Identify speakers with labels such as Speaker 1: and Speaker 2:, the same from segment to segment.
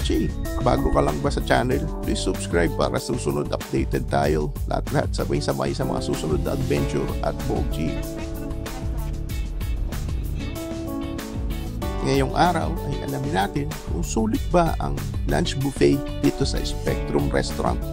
Speaker 1: Chi. Bago ka lang ba sa channel, please subscribe para susunod updated tayo. Lahat-lahat sabay-sabay sa mga susunod na adventure at Bogji. Ngayong araw ay alamin natin kung sulit ba ang lunch buffet dito sa Spectrum Restaurant.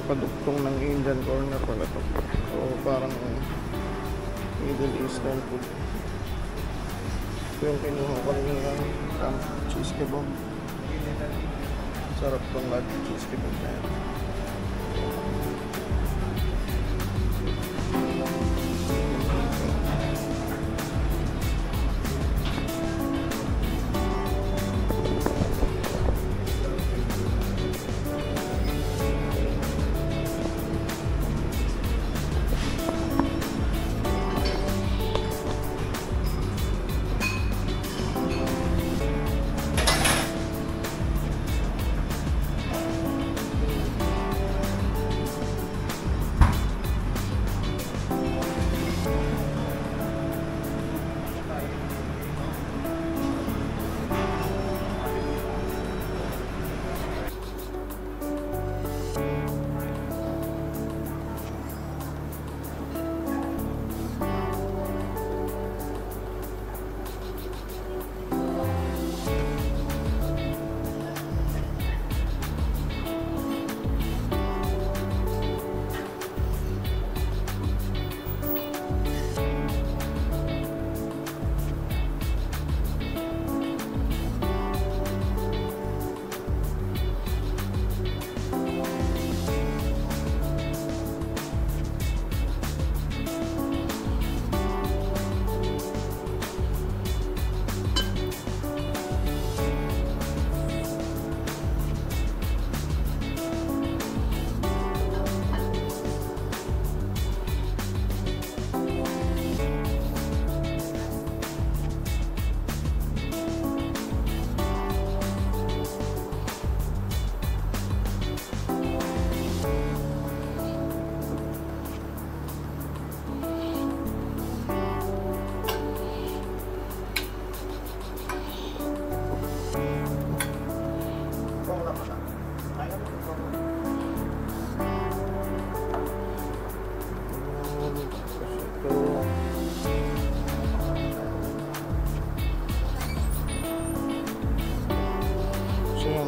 Speaker 1: Padugtong ng Indian corner pala to, o parang Middle Eastern food. Ito yung kinuha ko rin ng cheese kebab. Sarap tong lahat cheese kebab na yan.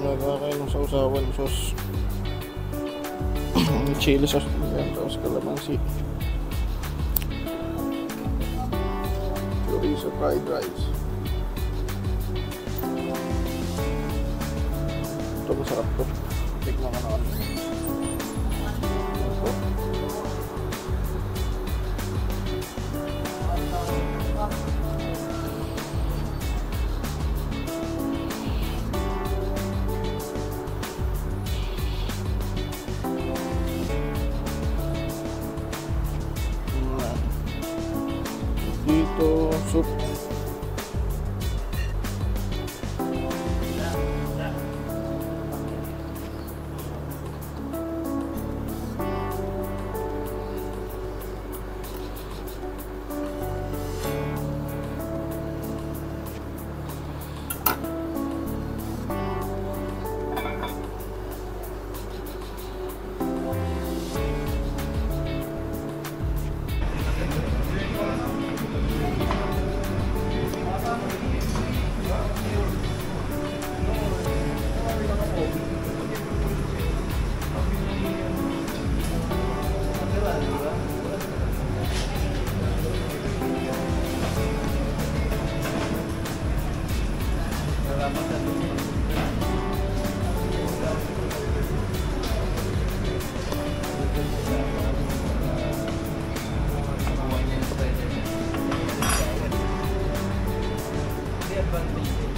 Speaker 1: Nagkakain ng sausawan, sauce chili sauce yan, tapos kalamansi, chorizo fried rice. Ito masarap to, tikman ko na
Speaker 2: advantage din.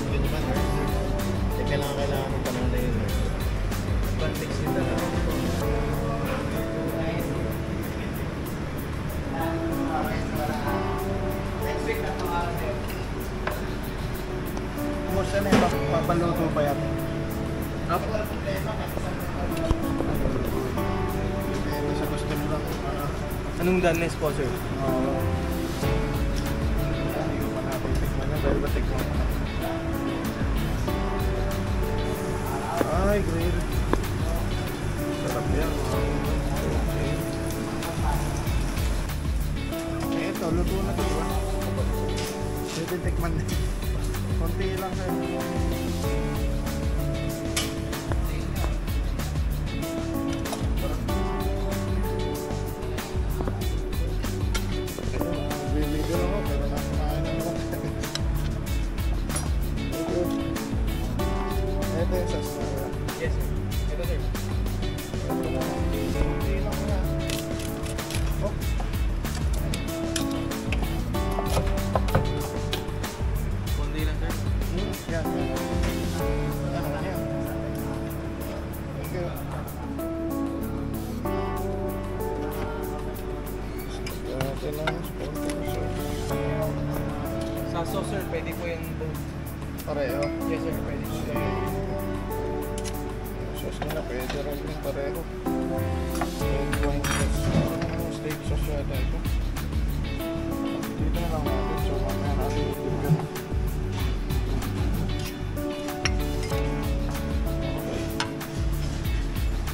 Speaker 1: Yun naman, kailangan ng panahon na yun.
Speaker 2: Advantage din talaga.
Speaker 1: Kumusta na yung papaluto pa yan?
Speaker 2: Up.
Speaker 1: Depende sa gusto mo lang.
Speaker 2: Anong danes po, sir?
Speaker 1: Oo. Hindi ko pa napitikman yan dahil batikman ko na. Ay, grill. Sarap yan. Okay. Eto, luto na ito, diba? Pwede tikman din. Konti lang sa'yo. Nagbibigyan ako, pero nakakain na ako. Ito yung sauce na.
Speaker 2: Yes, sir. Ito, sir.
Speaker 1: Ito lang. Konti lang na. Oh.
Speaker 2: Kundi lang, sir.
Speaker 1: Yan, yan. Ano na yan? Thank you. Ito lang, sponsor.
Speaker 2: Sa sauce, sir, pwede po yung both.
Speaker 1: Pareho.
Speaker 2: Yes, sir. Pwede po yung
Speaker 1: Sauce nila, pwede rin yung pareho. Red wine sauce. Steak sauce yata ito. Dito na lang natin. So, mamaya natin ito. Okay.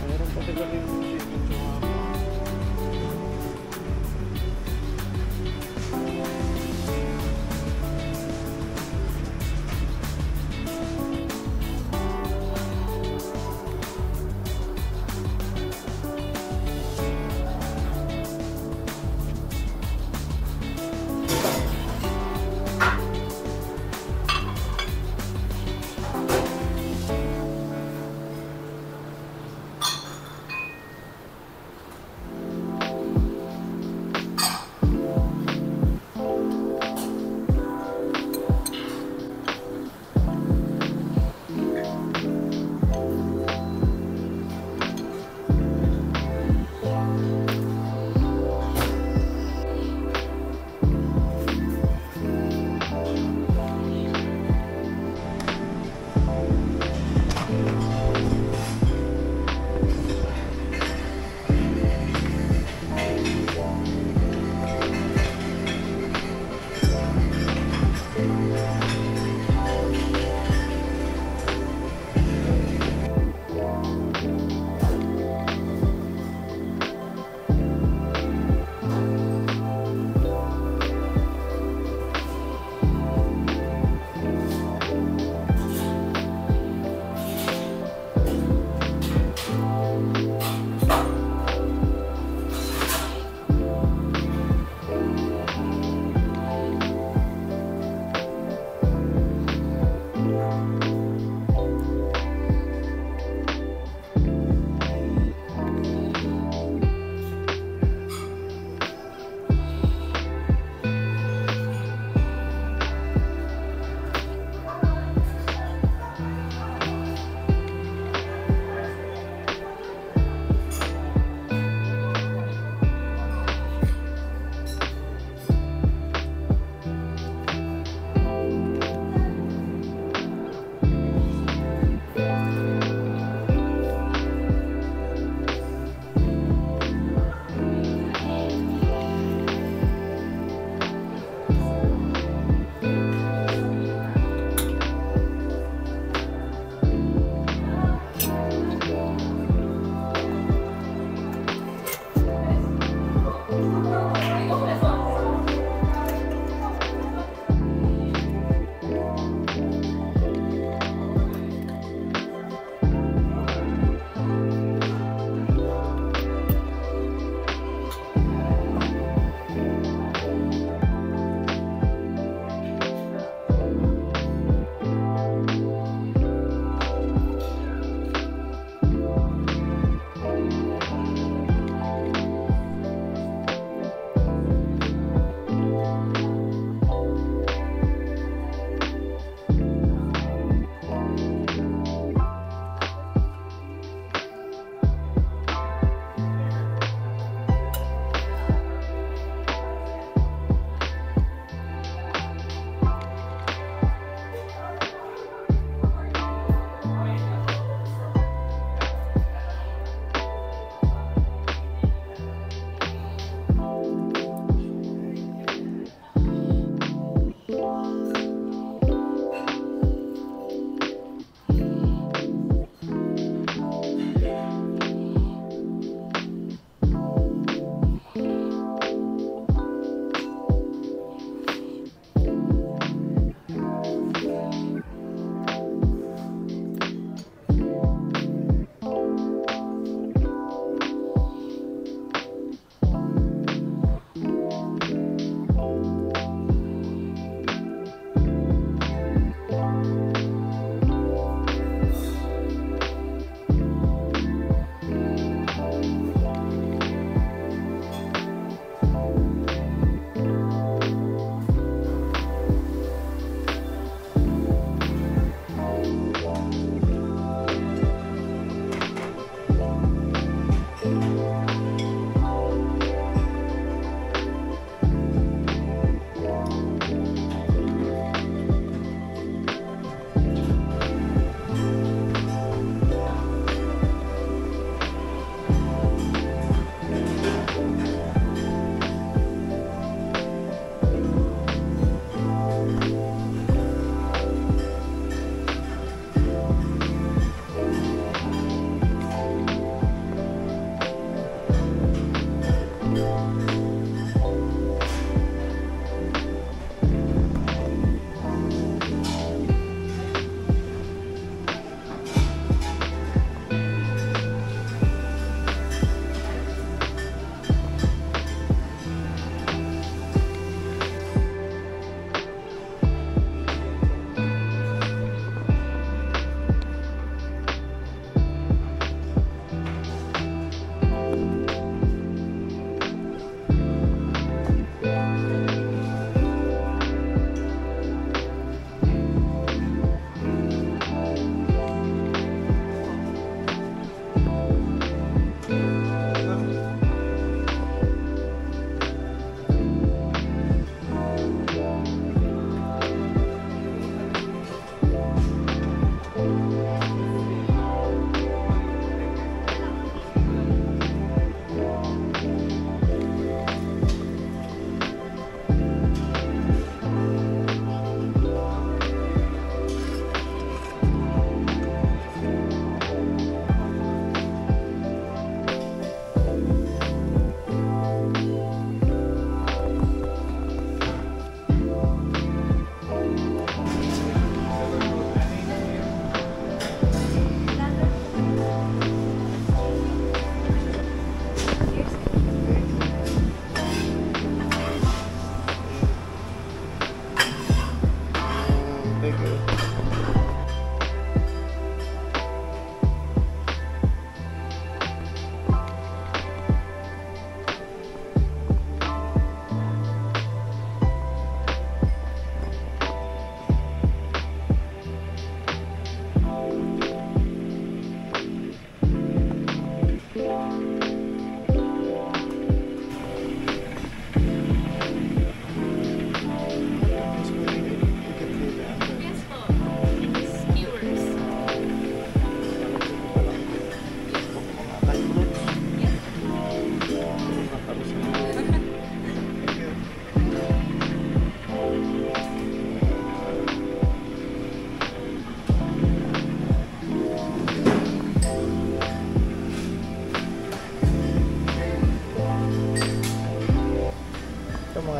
Speaker 1: Mayroon pa sila rin yung chicken. So,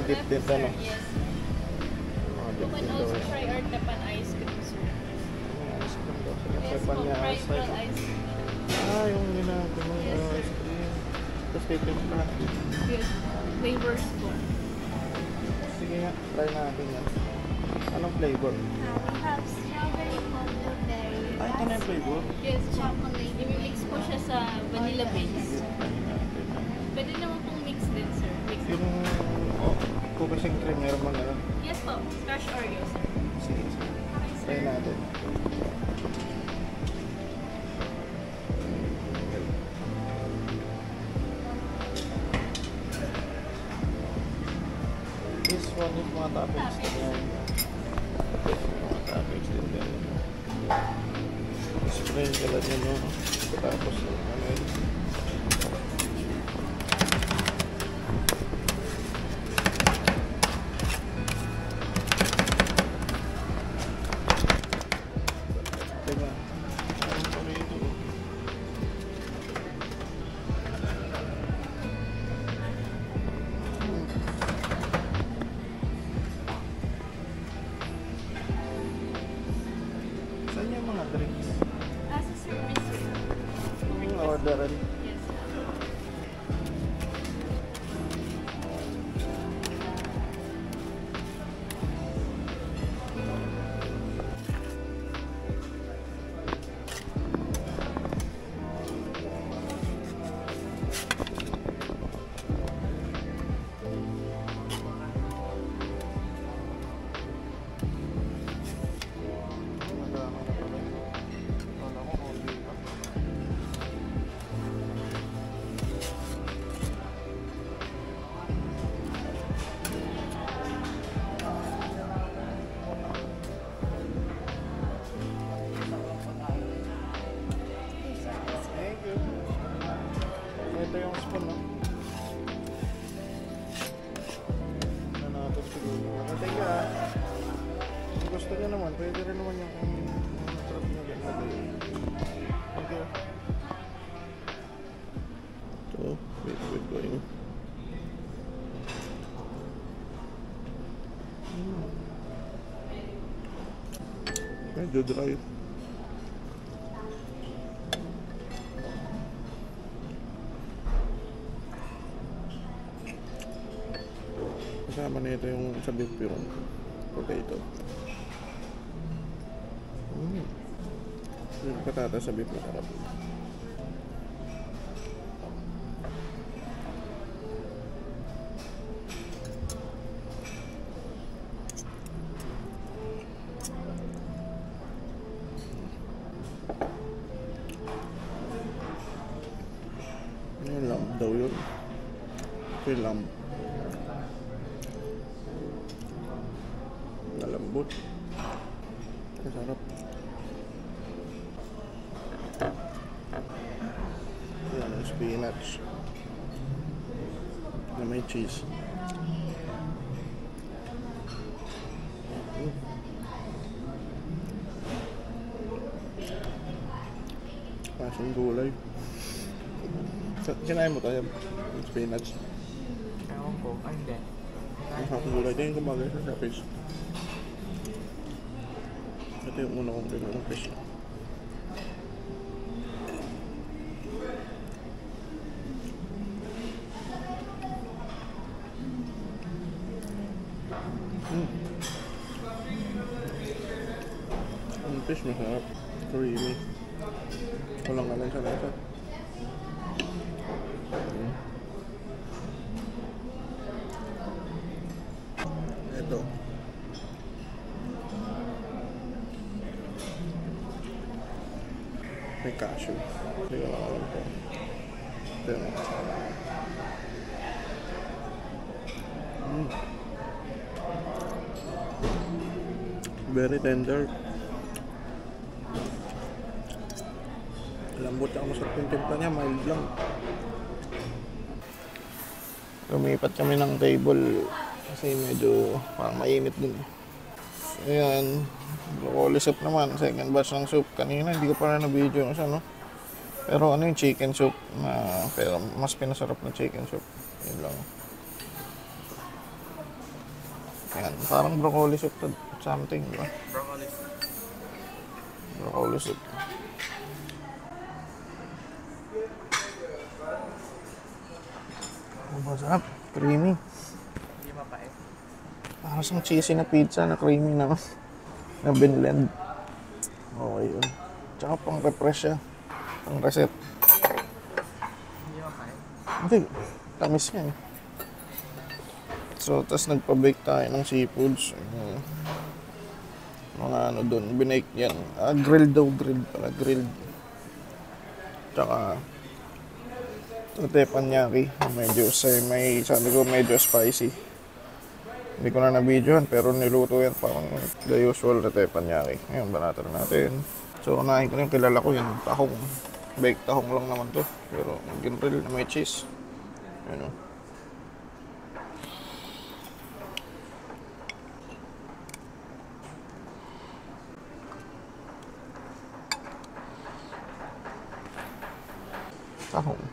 Speaker 1: dip din
Speaker 3: sir.
Speaker 1: ano.
Speaker 3: Yes.
Speaker 1: Mga
Speaker 3: You
Speaker 1: dip
Speaker 3: can
Speaker 1: din daw.
Speaker 3: also try our Japan ice cream, sir.
Speaker 1: Ice cream daw. Sa
Speaker 3: Yes po,
Speaker 1: Japan niya
Speaker 3: fried
Speaker 1: ice
Speaker 3: roll
Speaker 1: cream.
Speaker 3: ice cream.
Speaker 1: Yung ginagawa
Speaker 3: Yes, sir.
Speaker 1: ice cream. Tapos titimpla.
Speaker 3: Yes. Flavors po.
Speaker 1: Sige nga, try natin yan. Anong flavor?
Speaker 4: We have strawberry, blueberry,
Speaker 1: Ito na yung flavor.
Speaker 3: Yes,
Speaker 4: chocolate.
Speaker 3: i-mix po siya sa vanilla base.
Speaker 1: Try natin.
Speaker 3: Pwede naman pong mix din, sir. Mix.
Speaker 1: Yung cookies and cream, meron bang ano?
Speaker 3: Yes po, Crush Oreo, sir.
Speaker 1: Sige, sige. Try natin. This one is mga toppings din yan. Mga toppings din din. Spray ka lang yun, no? Tapos, ano yun? Diba? Ano pa rito? Saan yung mga drinks?
Speaker 3: As a service, sir.
Speaker 1: Yung orderan.
Speaker 3: Yes, sir.
Speaker 1: Madami na pala. Wala ko konti pa. Thank you. Ito yung spoon, no? Ano natin siguro. Thank you, ah. Kung gusto nyo naman, pwede rin naman yung trap nyo lagay. Thank you. Ito, wait ko yun. Medyo dry. Kasama na ito yung sa beef yung potato. Yung patata sa beef masarap. Yung lamb daw yun. Ito yung lamb. Nalambot. Masarap. Yan ang spinach na may cheese. Pasong gulay. Kinain mo tayo yung spinach.
Speaker 2: Ewan ko. Ay, hindi.
Speaker 1: Ang pasong gulay din yung kumagay sa fish. Ito yung una kong pinong fish. Ang fish masarap. Creamy. Walang alay sa lasa. Ito. May cashew. Hindi ko lang alam ko. Pero. Very tender. Lambot ako, masarap yung timpla niya, mild lang. Lumipat kami ng table kasi medyo parang mainit din. Ayan, broccoli soup naman, second batch ng soup. Kanina hindi ko pa rin na-video yung isa, no? Pero ano yung chicken soup na pero mas pinasarap na chicken soup. Yun lang. Yan, parang broccoli soup to something, di ba?
Speaker 2: Broccoli.
Speaker 1: Broccoli soup. Masarap, creamy.
Speaker 2: Hindi mapait.
Speaker 1: Parang siyang cheesy na pizza na creamy na binlend. Okay yun. Tsaka pang refresh siya. Pang reset.
Speaker 2: Hindi mapait.
Speaker 1: Hindi, tamis yan. So, tas nagpa-bake tayo ng seafoods. Mga ano dun, binake yan. Grilled daw, grilled pala, grilled. Tsaka, ito teppanyaki. Medyo may, sabi ko, medyo spicy. Hindi ko na na-videohan, pero niluto yan parang the usual na teppanyaki. Ngayon, banatan natin. So, unahin ko na yung kilala ko, yung tahong. Baked tahong lang naman to. Pero, grill na may cheese. Ano. Tahong.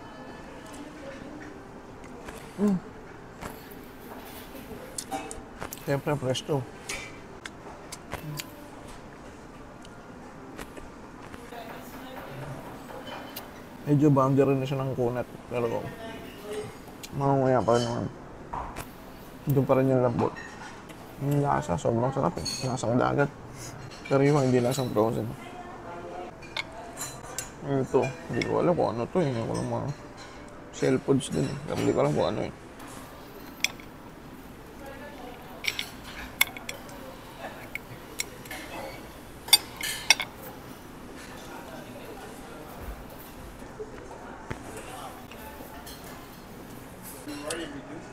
Speaker 1: Siyempre, fresh to. Medyo boundary na siya ng kunat. Pero, mamaya pa rin naman. Doon pa rin yung lambot. Yung lasa, sobrang sarap eh. Lasang dagat. Pero yung hindi lasang frozen. Ito, hindi ko alam kung ano to eh. Hindi ko alam mga shell foods din eh. Pero hindi ko alam kung ano eh.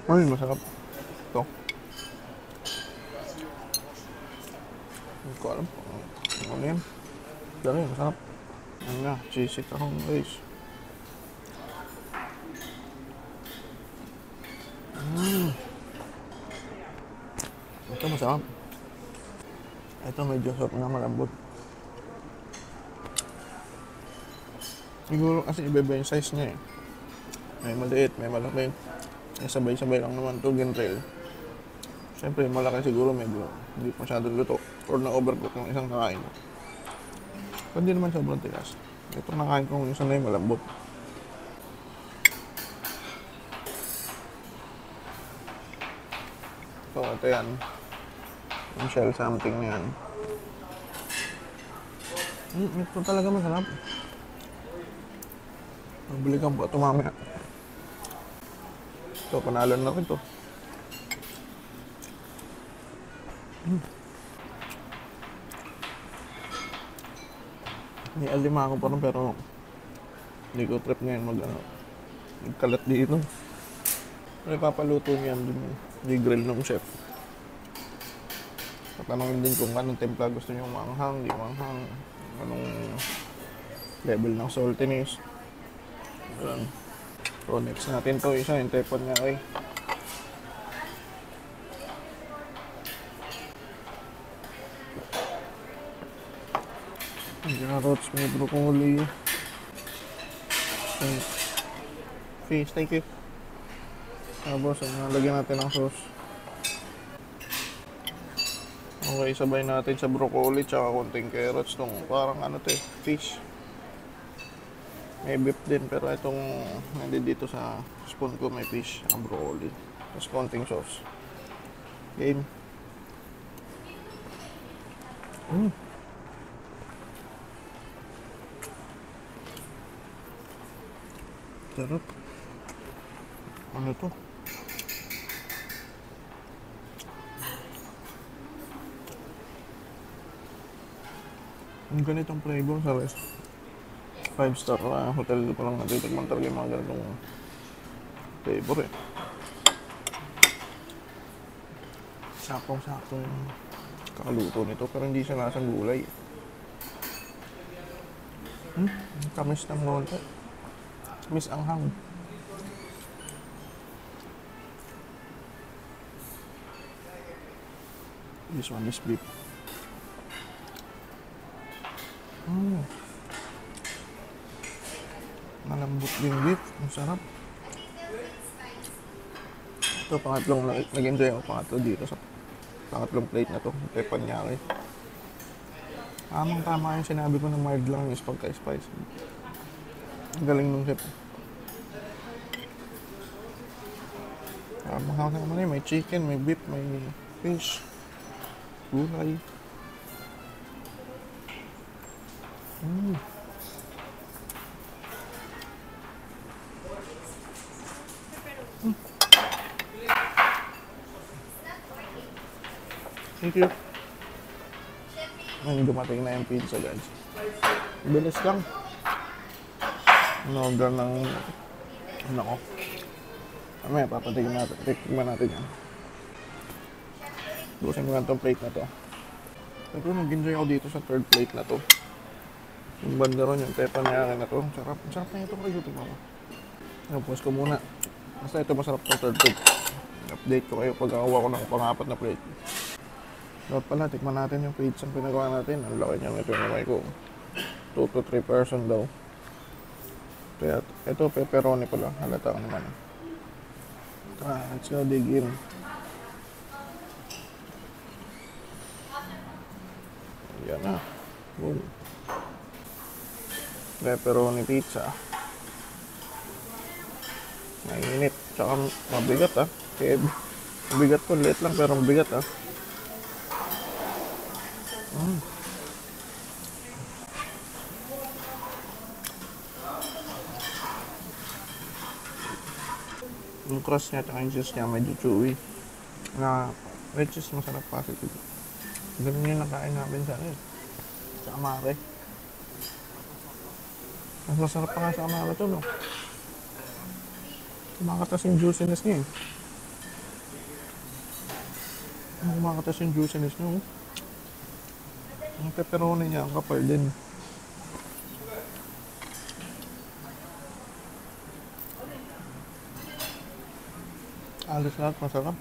Speaker 1: Ay, masarap. Ito. Hindi ko alam kung ano yan. Pero yun, masarap. Ano na, cheesy tahong guys. Ito masarap. Ito medyo sarap na malambot. Siguro kasi iba-iba yung size niya eh. May maliit, may malaki. Sabay-sabay lang naman ito, ginrail. Siyempre, malaki siguro medyo hindi masyadong luto or na-overcook ng isang nakain. Pero hindi naman sobrang tigas. Ito nakain ko yung sanay malambot. So, ito yan. Yung shell something na yan. Ito talaga masarap. Magbalikan po ito mamaya. Ito, panalo na rin ito. May alima ako pa rin pero hindi ko trip ngayon magkalat dito. Pero ipapaluto niyan din di grill ng chef. Tatanungin din kung anong templa gusto niyo manghang, di manghang, anong level ng saltiness. Ayan. So next natin to isa yung teppanyaki. May carrots, may broccoli. Fish, thank you. Tapos, lagyan natin ng sauce. Okay, sabay natin sa broccoli tsaka konting carrots tong parang ano to eh, fish. May beef din pero itong hindi dito sa spoon ko may fish ang broccoli. Tapos konting sauce. Game. Sarap. Ano to? Yung ganitong flavor sa rest. 5-star hotel pa lang natitigman talaga yung mga ganitong flavor eh. Saktong-saktong kakaluto nito pero hindi siya lasang gulay. Kamis ng konti. Kamis anghang. This one is beef. Malambot yung beef. Ang sarap. Ito, pangatlong nag-enjoy ako pangatlo dito sa Pangatlong plate na to, teppanyaki. Tamang-tama yung sinabi ko na mild lang is pagka-spicy. Ang galing nung chef. Makakasama na yun, may chicken, may beef, may fish, gulay. Thank you. Ngayon dumating na yung pizza, guys. Bilis lang. In-order ng ano ko. Mamaya papatikin natin. Tikman natin yan. Busin ko lang itong plate na to. Ito, nag-enjoy ako dito sa third plate na to. Yung banda ron, yung teppanyaki na to. Sarap. Sarap na ito kayo. Tingnan mo. Napos ko muna. Basta ito masarap itong third plate. Update ko kayo pag nakakuha ko ng pang-apat na plate. Dapat pala, tikman natin yung pizza ang pinagawa natin. Ang laki niya. Ito yung namay ko. 2 to 3 person daw. Kaya ito, pepperoni pala. Halata ko naman. Let's go dig in. Yan na. Boom. Pepperoni pizza. Mainit. Tsaka mabigat Kaya mabigat ko. Liit lang pero mabigat Yung crust niya at yung cheese niya medyo chewy. Red cheese masarap positive. Ganun yung nakain namin sa Amare. Mas masarap pa nga sa Amare to, no? Kumakatas yung juiciness niya Kumakatas yung juiciness niya, Ang pepperoni niya, ang kapal din. Alos lahat masarap.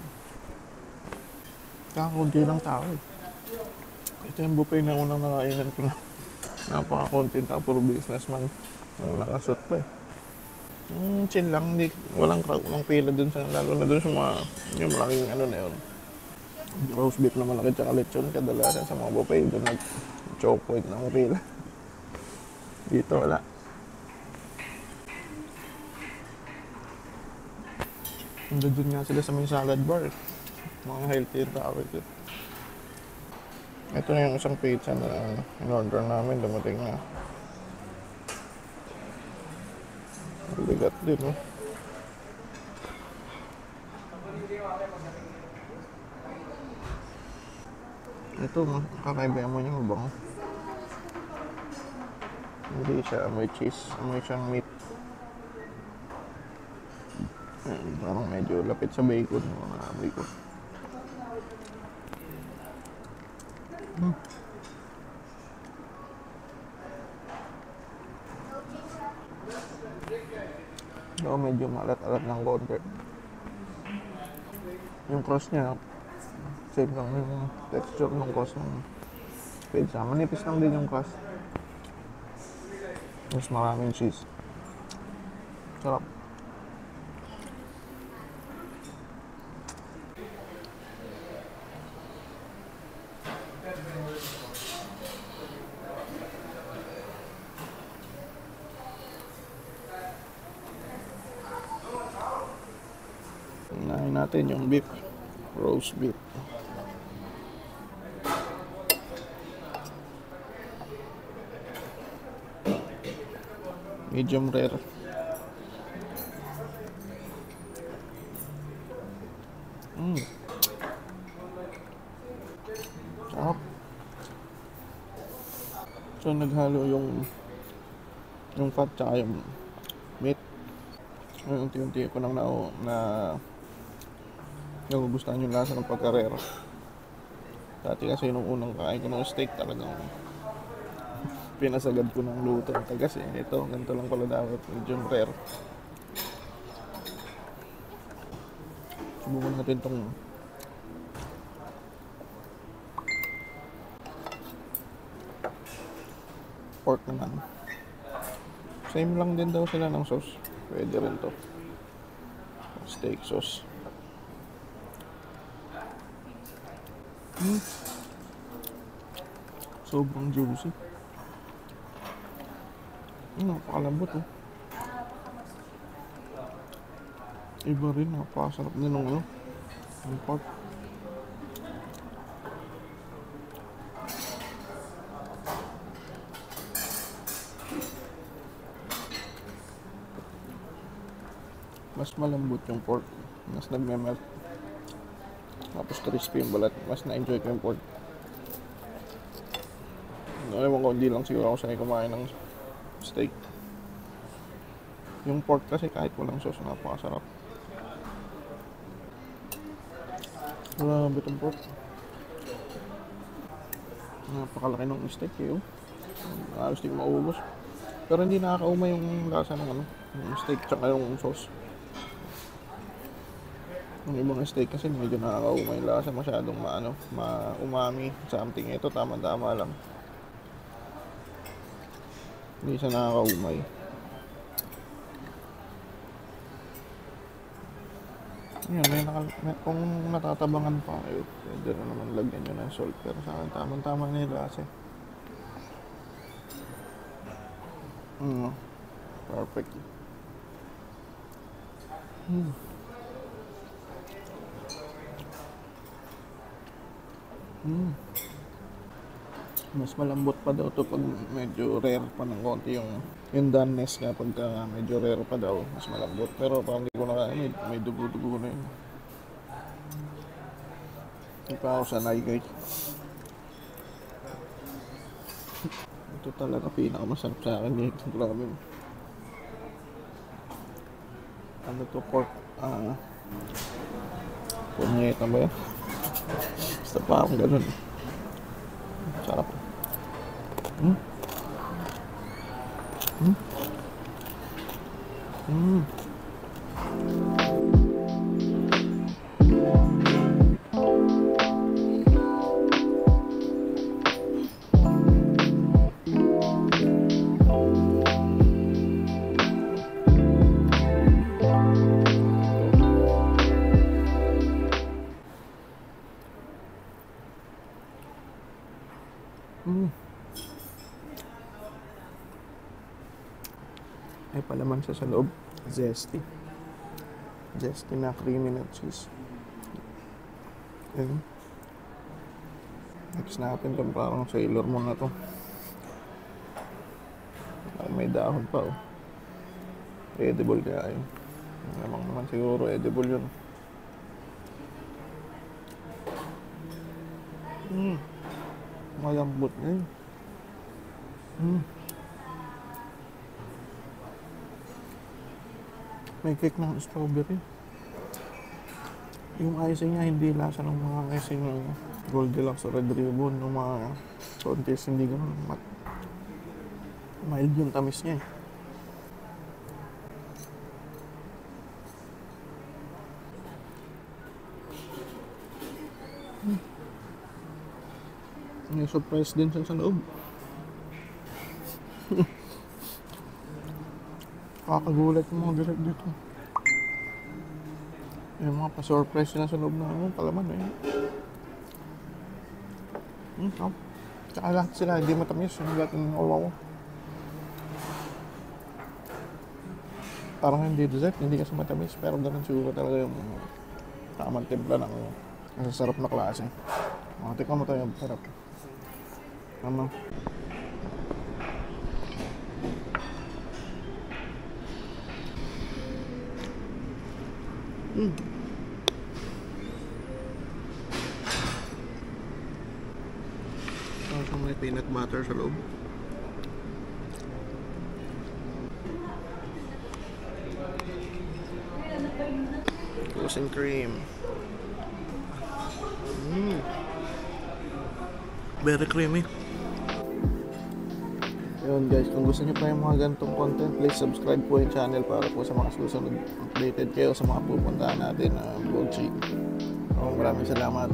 Speaker 1: Kakakunti lang tao Ito yung buffet na unang nakainan ko na. Napaka-content ako, puro businessman. Nakasot pa chill lang, walang crowd, walang pila dun sa, lalo na dun sa mga, yung malaking na yun. Roast beef na malaki tsaka lechon, kadalasan sa mga buffet, dun nag-choke point na mga pila. Dito wala. Doon nga sila sa may salad bar. Mga healthy yung tawag yun. Ito na yung isang pizza na in-order namin. Dumating na. Bigat din, Ito, kakaiba mo niya mabango. Hindi siya may cheese. May siyang meat. Parang medyo lapit sa bacon. Mga bacon. So, medyo malat-alat ng konti. Yung crust niya, same lang yung texture ng crust ng pizza. Manipis lang din yung crust. Mas maraming cheese. Sarap. Unahin natin yung beef, roast beef. Medium rare. Sarap. So naghalo yung fat tsaka yung meat. Unti-unti ko lang nagugustuhan yung lasa ng pagkarera. Dati kasi nung unang kain ko ng steak talagang pinasagad ko ng luto. Kasi ito, ganito lang pala dapat. Medium rare. Subukan natin tong pork naman. Same lang din daw sila ng sauce. Pwede rin to. Steak sauce. Sobrang juicy. Napakalambot oh. Iba rin, napakasarap din ng ano, ng pork. Mas malambot yung pork, mas nagme-melt. Tapos crispy yung balat, mas na-enjoy ko yung pork. Alam mo, hindi lang siguro ako sanay kumain ng steak. Yung pork kasi kahit walang sauce, napakasarap. Grabe itong pork. Napakalaki ng steak eh oh. Halos di maubos. Pero hindi nakakaumay yung lasa ng ano, yung steak tsaka yung sauce. Yung ibang steak kasi medyo nakakaumay yung lasa, masyadong umami something. Ito tama-tama lang. Hindi siya nakakaumay. Yan, kung natatabangan pa kayo, pwede na naman lagyan nyo ng salt. Pero sa akin, tama-tama na yung lasa. Perfect. Mas malambot pa daw to pag medyo rare pa ng konti yung doneness nga pagka medyo rare pa daw, mas malambot. Pero parang hindi ko na kaya, may dugo-dugo na yun. Hindi pa ako sanay guys. Ito talaga pinakamasarap sa akin dito. Grabe. Ano to, pork? Punyeta ba yan? Basta parang ganun. Sarap. Ay palaman siya sa loob. Zesty. Zesty na creamy na cheese. Ayun. Next natin itong parang Sailor Moon na to. May dahon pa oh. Edible kaya yun. Namang naman siguro edible yun. Malambot na yun. May cake ng strawberry. Yung icing niya hindi lasa ng mga icing ng Goldilocks o Red Ribbon, ng mga contest, hindi ganun. Mild yung tamis niya eh. May surprise din siya sa loob. Kakagulat yung mga direct dito. Yung mga pa-surprise na sa loob na palaman eh. Tsaka lahat sila, hindi matamis. Yung lahat ng uwaw. Parang hindi dessert, hindi kasi matamis. Pero ganun siguro talaga yung tamang timpla ng masasarap na klase. Tikman mo tayo, sarap. Tama. Tapos may peanut butter sa loob. Cookies cream. Very creamy. Yun guys, kung gusto nyo pa yung mga ganitong content, please subscribe po yung channel para po sa mga susunod updated kayo sa mga pupuntahan natin na vlog. Maraming salamat.